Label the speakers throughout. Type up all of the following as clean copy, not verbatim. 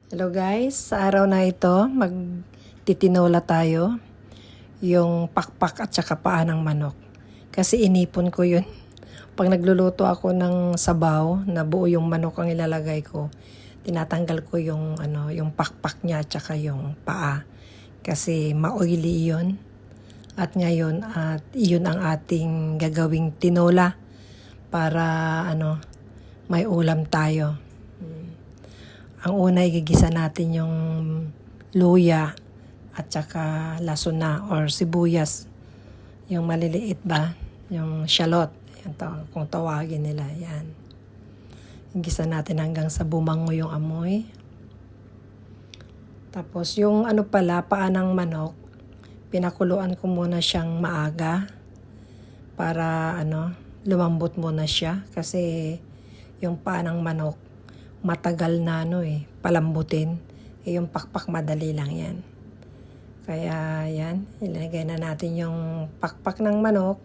Speaker 1: Hello guys, sa araw na ito magtitinola tayo yung pakpak at saka paa ng manok. Kasi inipon ko yun. Pag nagluluto ako ng sabaw na buo yung manok ang ilalagay ko, tinatanggal ko yung pakpak niya at saka yung paa. Kasi ma-oily yun. At ngayon iyon ang ating gagawing tinola para may ulam tayo. Ang una, igigisa natin yung luya at saka lasuna or sibuyas. Yung maliliit ba? Yung shallot. Yan kung tawagin nila. Yan. Igisa natin hanggang sa bumango yung amoy. Tapos yung paa ng manok, pinakuluan ko muna siyang maaga para lumambot muna siya. Kasi yung paa ng manok, matagal na palambutin. Yung pakpak madali lang yan. Kaya yan, ilagay na natin yung pakpak ng manok.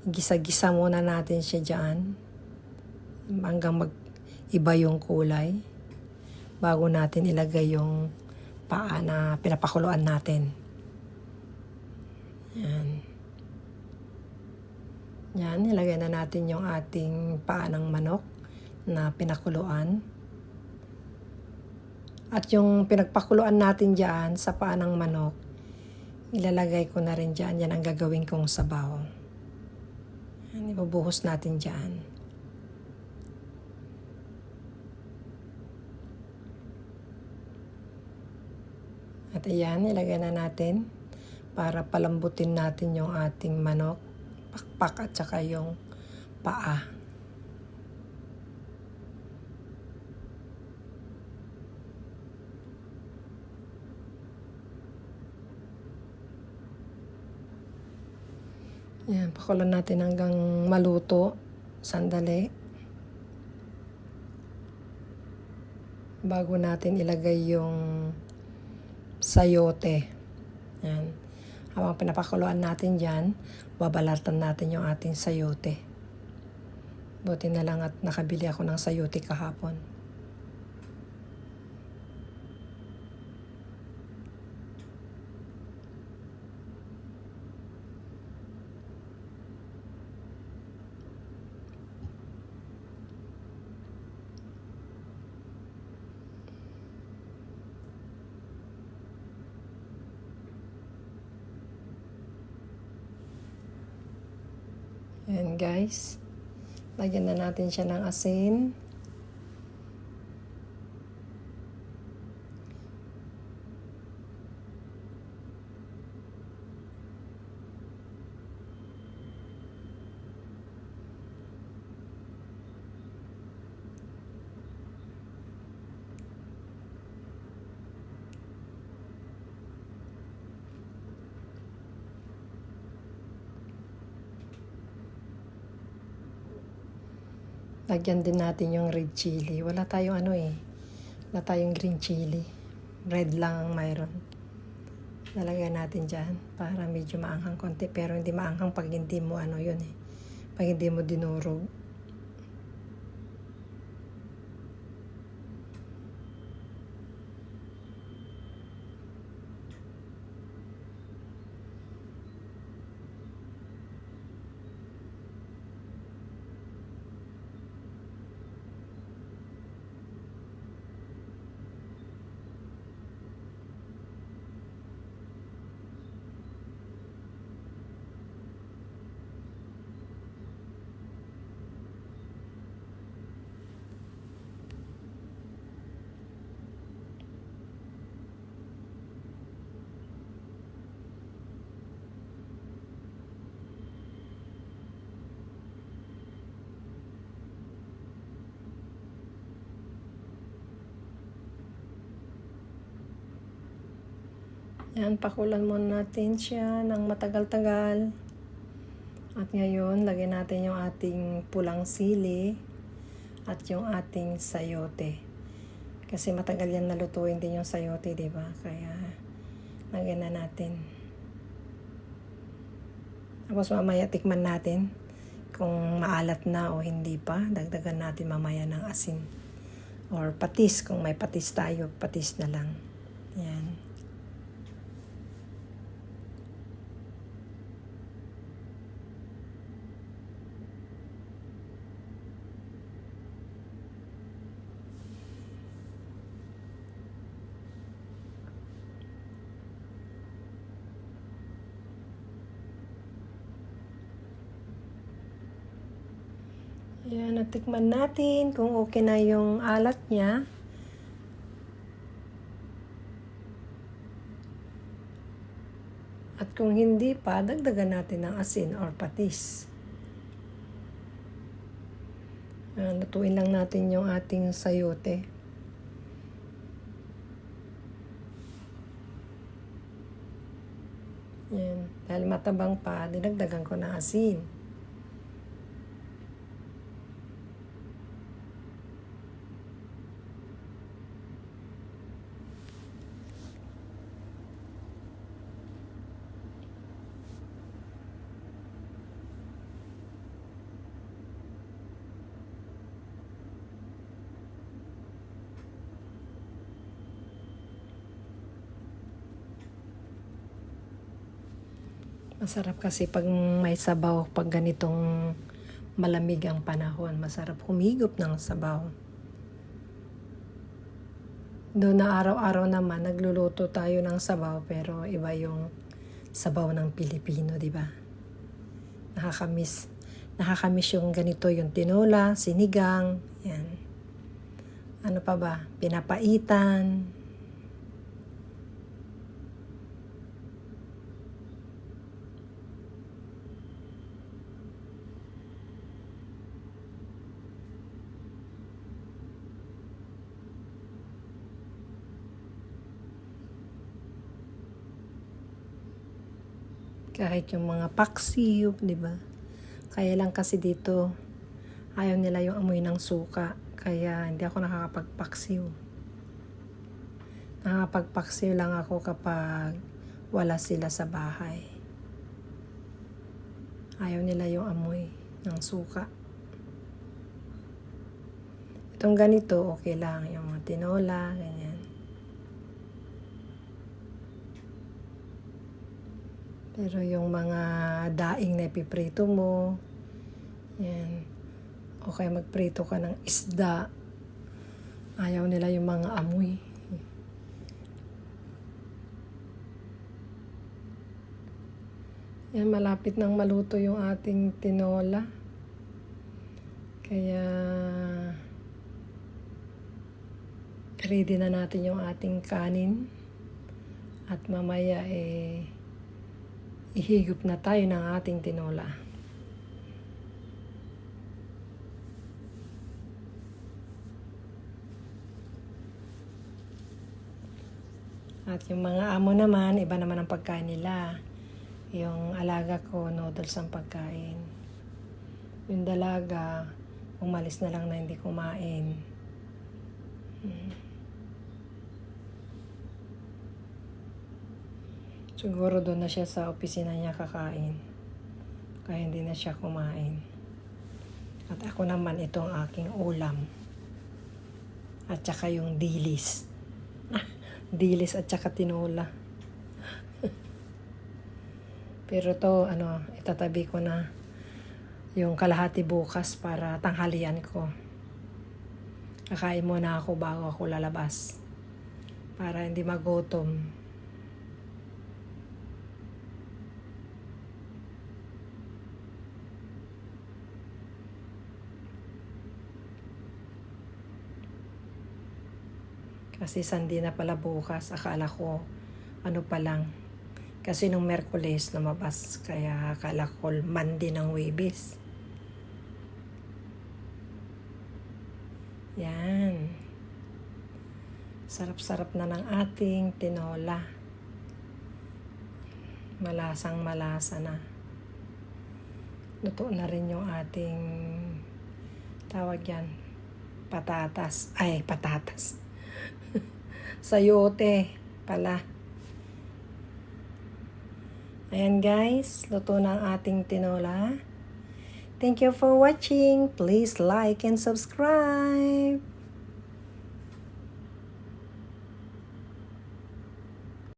Speaker 1: Gisa-gisa muna natin siya dyan hanggang mag-iba yung kulay bago natin ilagay yung paa na pinapakuluan natin. Yan. Yan, ilagay na natin yung ating paa ng manok na pinakuluan. At yung pinagpakuluan natin dyan sa paa ng manok, ilalagay ko na rin dyan. Yan ang gagawin kong sabaw. Yan, ibubuhos natin dyan. At ayan, ilagay na natin para palambutin natin yung ating manok, pakpak at saka yung paa. Yan, pakulan natin hanggang maluto. Sandali. Bago natin ilagay yung sayote. Yan. Habang pinapakuluan natin dyan, babalatan natin yung ating sayote. Buti na lang at nakabili ako ng sayote kahapon. Ayan guys, lagyan na natin siya ng asin. Lagyan din natin yung red chili. Wala tayong wala tayong green chili. Red lang ang mayroon. Nalagay natin dyan para medyo maanghang konti. Pero hindi maanghang pag hindi mo pag hindi mo dinurog. Yan, pakulan muna natin siya ng matagal-tagal. At ngayon, lagyan natin yung ating pulang sili at yung ating sayote. Kasi matagal yan nalutuin din yung sayote, di ba? Kaya, lagyan na natin. Tapos mamaya tikman natin kung maalat na o hindi pa. Dagdagan natin mamaya ng asin Or patis, kung may patis tayo, patis na lang. Yan. Ayan, natikman natin kung okay na yung alat niya. At kung hindi pa, dagdagan natin ng asin or patis. Lutuin lang natin yung ating sayote. Yan. Dahil matabang pa, dinagdagan ko ng asin. Masarap kasi pag may sabaw, pag ganitong malamig ang panahon, masarap humigop ng sabaw. Doon na araw-araw naman, nagluluto tayo ng sabaw, pero iba yung sabaw ng Pilipino, di ba? Nakakamiss. Nakakamiss yung ganito, yung tinola, sinigang, yan. Ano pa ba? Pinapaitan. Kahit yung mga paksiw, di ba? Kaya lang kasi dito, ayaw nila yung amoy ng suka. Kaya hindi ako nakakapagpaksiw. Nakakapagpaksiw lang ako kapag wala sila sa bahay. Ayaw nila yung amoy ng suka. Itong ganito, okay lang. Yung mga tinola, ganyan. Pero yung mga daing na ipiprito mo, yan. Okay, magprito ka ng isda. Ayaw nila yung mga amoy. Yan, malapit nang maluto yung ating tinola. Kaya, ready na natin yung ating kanin. At mamaya, ihigop na tayo ng ating tinola. At yung mga amo naman, iba naman ang pagkain nila. Yung alaga ko, noodles ang pagkain. Yung dalaga, umalis na lang na hindi kumain. Siguro doon na siya sa opisina niya kakain. Kaya hindi na siya kumain. At ako naman, itong aking ulam. At saka yung dilis. Dilis at saka tinola. Pero to, itatabi ko na yung kalahati bukas para tanghalian ko. Kakain muna ako bago ako lalabas. Para hindi magutom. Kasi Sunday na pala bukas. Akala ko, pa lang. Kasi nung Merkules lumabas. Kaya akala ko Monday ng Huwebes. Yan. Sarap-sarap na ng ating tinola. Malasang malasa na. Luto na rin yung ating tawag yan. Patatas. Sayote pala. Ayan guys, luto na ang ating tinola. Thank you for watching. Please like and subscribe.